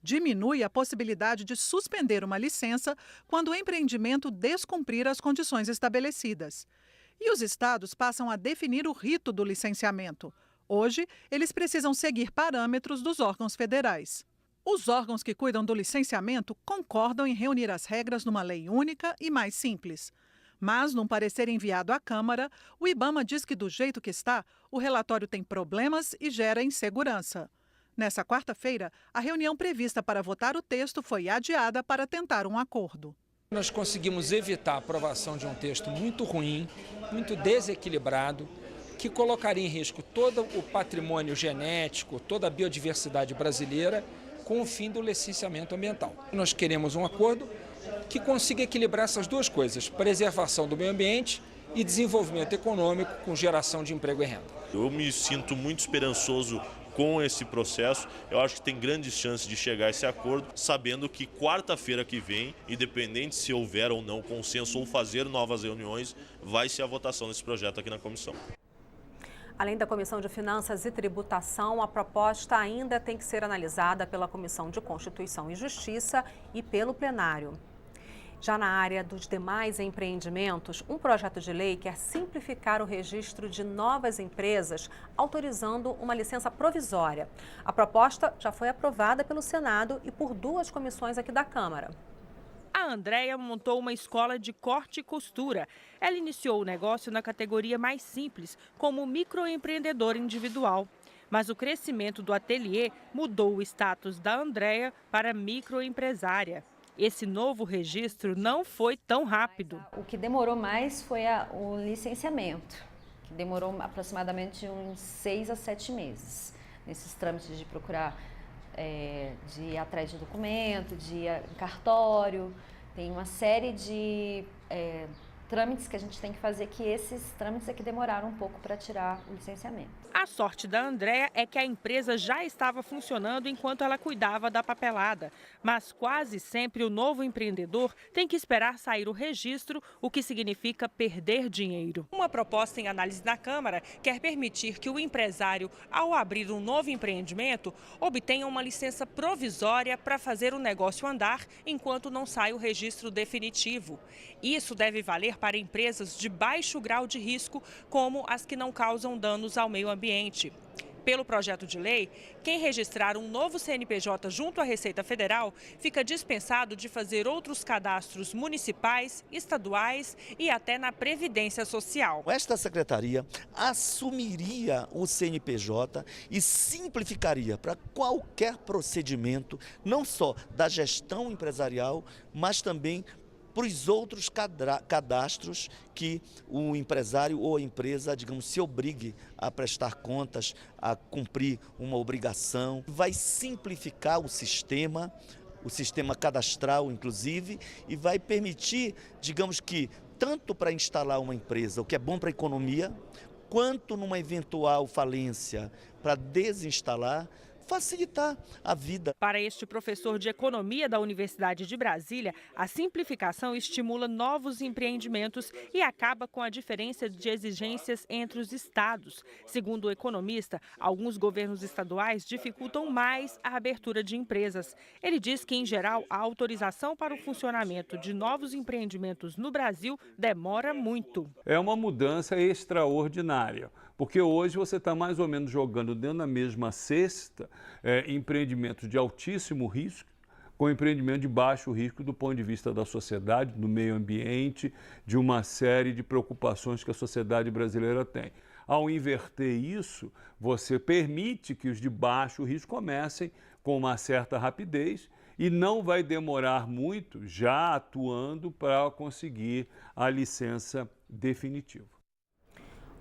Diminui a possibilidade de suspender uma licença quando o empreendimento descumprir as condições estabelecidas. E os estados passam a definir o rito do licenciamento. Hoje, eles precisam seguir parâmetros dos órgãos federais. Os órgãos que cuidam do licenciamento concordam em reunir as regras numa lei única e mais simples. Mas, num parecer enviado à Câmara, o IBAMA diz que, do jeito que está, o relatório tem problemas e gera insegurança. Nessa quarta-feira, a reunião prevista para votar o texto foi adiada para tentar um acordo. Nós conseguimos evitar a aprovação de um texto muito ruim, muito desequilibrado, que colocaria em risco todo o patrimônio genético, toda a biodiversidade brasileira, com o fim do licenciamento ambiental. Nós queremos um acordo que consiga equilibrar essas duas coisas, preservação do meio ambiente e desenvolvimento econômico com geração de emprego e renda. Eu me sinto muito esperançoso com esse processo. Eu acho que tem grandes chances de chegar a esse acordo, sabendo que quarta-feira que vem, independente se houver ou não consenso ou fazer novas reuniões, vai ser a votação desse projeto aqui na comissão. Além da Comissão de Finanças e Tributação, a proposta ainda tem que ser analisada pela Comissão de Constituição e Justiça e pelo plenário. Já na área dos demais empreendimentos, um projeto de lei quer simplificar o registro de novas empresas, autorizando uma licença provisória. A proposta já foi aprovada pelo Senado e por 2 comissões aqui da Câmara. A Andréia montou uma escola de corte e costura. Ela iniciou o negócio na categoria mais simples, como microempreendedor individual. Mas o crescimento do ateliê mudou o status da Andréia para microempresária. Esse novo registro não foi tão rápido. O que demorou mais foi o licenciamento, que demorou aproximadamente uns 6 a 7 meses. Nesses trâmites de procurar, de ir atrás de documento, de ir em cartório. Tem uma série de trâmites que a gente tem que fazer, que esses trâmites é que demoraram um pouco para tirar o licenciamento. A sorte da Andréia é que a empresa já estava funcionando enquanto ela cuidava da papelada. Mas quase sempre o novo empreendedor tem que esperar sair o registro, o que significa perder dinheiro. Uma proposta em análise na Câmara quer permitir que o empresário, ao abrir um novo empreendimento, obtenha uma licença provisória para fazer o negócio andar enquanto não sai o registro definitivo. Isso deve valer para empresas de baixo grau de risco, como as que não causam danos ao meio ambiente. Pelo projeto de lei, quem registrar um novo CNPJ junto à Receita Federal fica dispensado de fazer outros cadastros municipais, estaduais e até na Previdência Social. Esta secretaria assumiria o CNPJ e simplificaria para qualquer procedimento, não só da gestão empresarial, mas também para os outros cadastros que o empresário ou a empresa, digamos, se obrigue a prestar contas, a cumprir uma obrigação. Vai simplificar o sistema cadastral, inclusive, e vai permitir, digamos que, tanto para instalar uma empresa, o que é bom para a economia, quanto numa eventual falência para desinstalar, facilitar a vida. Para este professor de economia da Universidade de Brasília, a simplificação estimula novos empreendimentos e acaba com a diferença de exigências entre os estados. Segundo o economista, alguns governos estaduais dificultam mais a abertura de empresas. Ele diz que, em geral, a autorização para o funcionamento de novos empreendimentos no Brasil demora muito. É uma mudança extraordinária. Porque hoje você está mais ou menos jogando dentro da mesma cesta empreendimentos de altíssimo risco com empreendimento de baixo risco do ponto de vista da sociedade, do meio ambiente, de uma série de preocupações que a sociedade brasileira tem. Ao inverter isso, você permite que os de baixo risco comecem com uma certa rapidez e não vai demorar muito já atuando para conseguir a licença definitiva.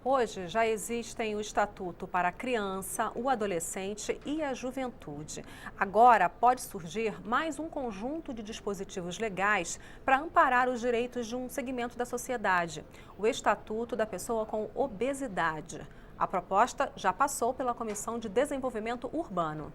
Hoje já existem o Estatuto para a Criança, o Adolescente e a Juventude. Agora pode surgir mais um conjunto de dispositivos legais para amparar os direitos de um segmento da sociedade, o Estatuto da Pessoa com Obesidade. A proposta já passou pela Comissão de Desenvolvimento Urbano.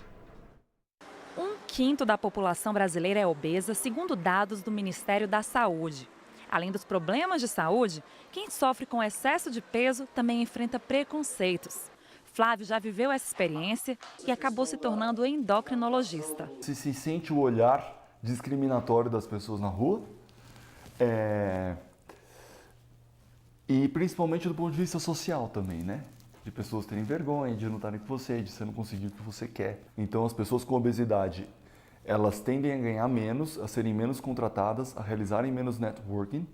1/5 da população brasileira é obesa, segundo dados do Ministério da Saúde. Além dos problemas de saúde, quem sofre com excesso de peso também enfrenta preconceitos. Flávio já viveu essa experiência e acabou se tornando endocrinologista. Se sente o olhar discriminatório das pessoas na rua, e principalmente do ponto de vista social também, né? De pessoas terem vergonha, de não estarem com você, de você não conseguir o que você quer. Então as pessoas com obesidade, elas tendem a ganhar menos, a serem menos contratadas, a realizarem menos networking,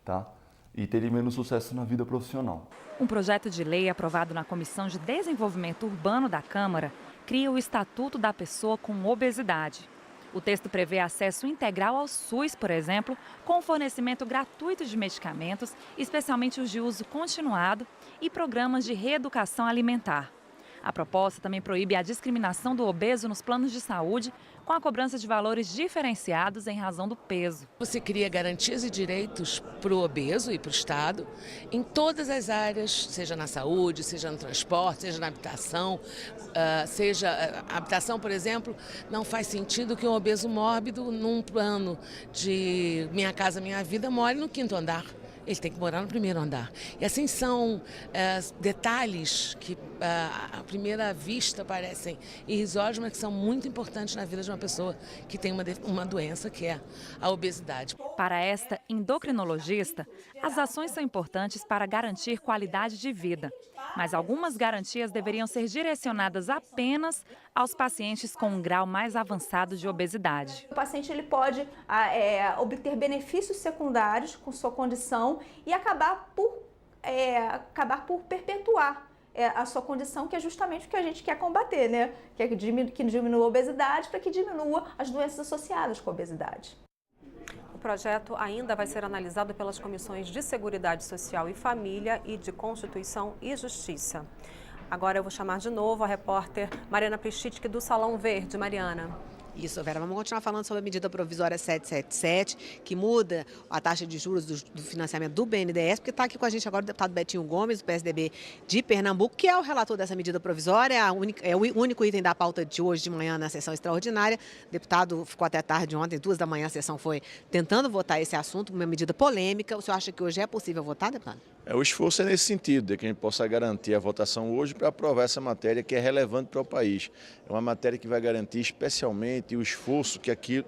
tá? e terem menos sucesso na vida profissional. Um projeto de lei aprovado na Comissão de Desenvolvimento Urbano da Câmara cria o Estatuto da Pessoa com Obesidade. O texto prevê acesso integral ao SUS, por exemplo, com o fornecimento gratuito de medicamentos, especialmente os de uso continuado, e programas de reeducação alimentar. A proposta também proíbe a discriminação do obeso nos planos de saúde, com a cobrança de valores diferenciados em razão do peso. Você cria garantias e direitos para o obeso e para o Estado em todas as áreas, seja na saúde, seja no transporte, seja na habitação. A habitação, por exemplo, não faz sentido que um obeso mórbido, num plano de Minha Casa Minha Vida, more no 5º andar. Ele tem que morar no 1º andar. E assim são detalhes que à primeira vista parecem irrisórios, mas que são muito importantes na vida de uma pessoa que tem uma doença, que é a obesidade. Para esta endocrinologista, as ações são importantes para garantir qualidade de vida, mas algumas garantias deveriam ser direcionadas apenas aos pacientes com um grau mais avançado de obesidade. O paciente ele pode obter benefícios secundários com sua condição e acabar por perpetuar a sua condição, que é justamente o que a gente quer combater, né? Que diminua a obesidade para que diminua as doenças associadas com a obesidade. O projeto ainda vai ser analisado pelas comissões de Seguridade Social e Família e de Constituição e Justiça. Agora eu vou chamar de novo a repórter Mariana Pichitke do Salão Verde. Mariana. Isso, Vera. Vamos continuar falando sobre a medida provisória 777, que muda a taxa de juros do financiamento do BNDES, porque está aqui com a gente agora o deputado Betinho Gomes, do PSDB de Pernambuco, que é o relator dessa medida provisória, é o único item da pauta de hoje de manhã na sessão extraordinária. O deputado ficou até tarde ontem, 2 da manhã, a sessão foi tentando votar esse assunto, uma medida polêmica. O senhor acha que hoje é possível votar, deputado? O esforço é nesse sentido, de que a gente possa garantir a votação hoje para aprovar essa matéria que é relevante para o país. É uma matéria que vai garantir especialmente o esforço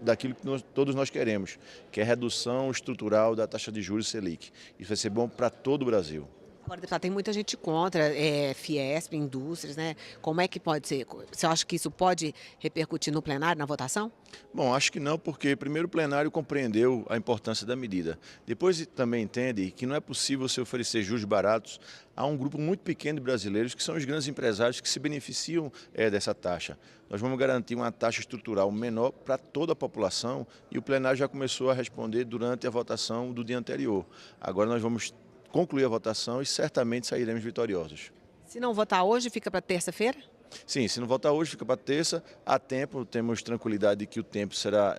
daquilo que todos nós queremos, que é a redução estrutural da taxa de juros Selic. Isso vai ser bom para todo o Brasil. Agora, deputado, tem muita gente contra, Fiesp, indústrias, né? Como é que pode ser? Você acha que isso pode repercutir no plenário, na votação? Bom, acho que não, porque primeiro o plenário compreendeu a importância da medida. Depois também entende que não é possível você oferecer juros baratos a um grupo muito pequeno de brasileiros, que são os grandes empresários que se beneficiam dessa taxa. Nós vamos garantir uma taxa estrutural menor para toda a população e o plenário já começou a responder durante a votação do dia anterior. Agora nós vamos concluir a votação e certamente sairemos vitoriosos. Se não votar hoje, fica para terça-feira? Sim, se não votar hoje, fica para terça. Há tempo, temos tranquilidade de que o tempo será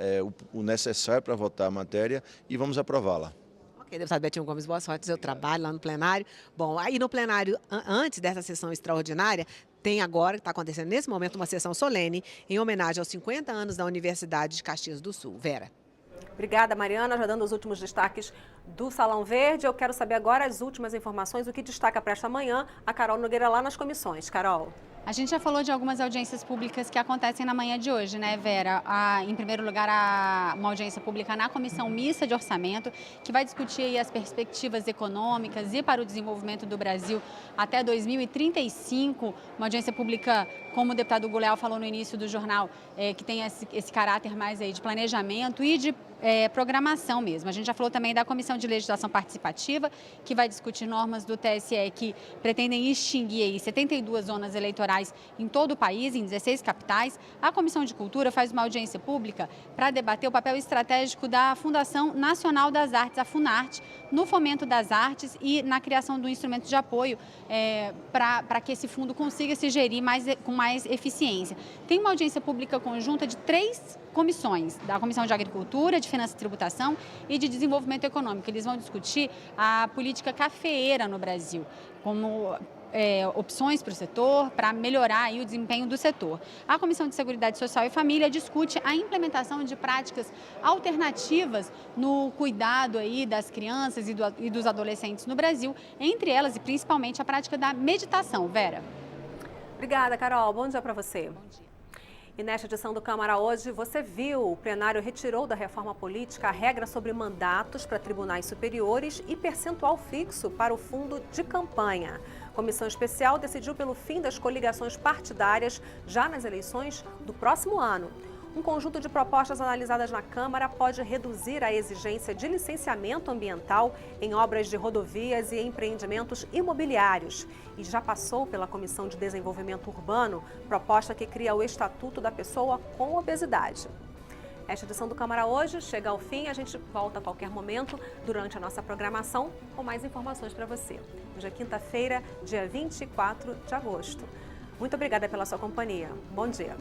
o necessário para votar a matéria e vamos aprová-la. Ok, deputado Betinho Gomes, boa sorte no seu trabalho lá no plenário. Bom, aí no plenário, antes dessa sessão extraordinária, tem agora, está acontecendo nesse momento, uma sessão solene em homenagem aos 50 anos da Universidade de Caxias do Sul. Vera. Obrigada, Mariana. Já dando os últimos destaques do Salão Verde, eu quero saber agora as últimas informações, o que destaca para esta manhã a Carol Nogueira lá nas comissões. Carol. A gente já falou de algumas audiências públicas que acontecem na manhã de hoje, né, Vera? Em primeiro lugar, uma audiência pública na Comissão Mista de Orçamento, que vai discutir aí as perspectivas econômicas e para o desenvolvimento do Brasil até 2035. Uma audiência pública, como o deputado Guleal falou no início do jornal, que tem esse caráter mais aí de planejamento e de programação mesmo. A gente já falou também da Comissão de Legislação Participativa, que vai discutir normas do TSE que pretendem extinguir aí 72 zonas eleitorais em todo o país, em 16 capitais. A Comissão de Cultura faz uma audiência pública para debater o papel estratégico da Fundação Nacional das Artes, a Funarte, no fomento das artes e na criação do instrumento de apoio para que esse fundo consiga se gerir com mais eficiência. Tem uma audiência pública conjunta de 3 comissões, da Comissão de Agricultura, de Finanças e Tributação e de Desenvolvimento Econômico. Eles vão discutir a política cafeeira no Brasil, como opções para o setor, para melhorar aí o desempenho do setor. A Comissão de Seguridade Social e Família discute a implementação de práticas alternativas no cuidado aí das crianças e dos adolescentes no Brasil, entre elas e principalmente a prática da meditação. Vera. Obrigada, Carol. Bom dia para você. Bom dia. E nesta edição do Câmara hoje, você viu, o plenário retirou da reforma política a regra sobre mandatos para tribunais superiores e percentual fixo para o fundo de campanha. Comissão especial decidiu pelo fim das coligações partidárias já nas eleições do próximo ano. Um conjunto de propostas analisadas na Câmara pode reduzir a exigência de licenciamento ambiental em obras de rodovias e empreendimentos imobiliários. E já passou pela Comissão de Desenvolvimento Urbano, proposta que cria o Estatuto da Pessoa com Obesidade. Esta edição do Câmara Hoje chega ao fim. A gente volta a qualquer momento durante a nossa programação com mais informações para você. Hoje é quinta-feira, dia 24 de agosto. Muito obrigada pela sua companhia. Bom dia.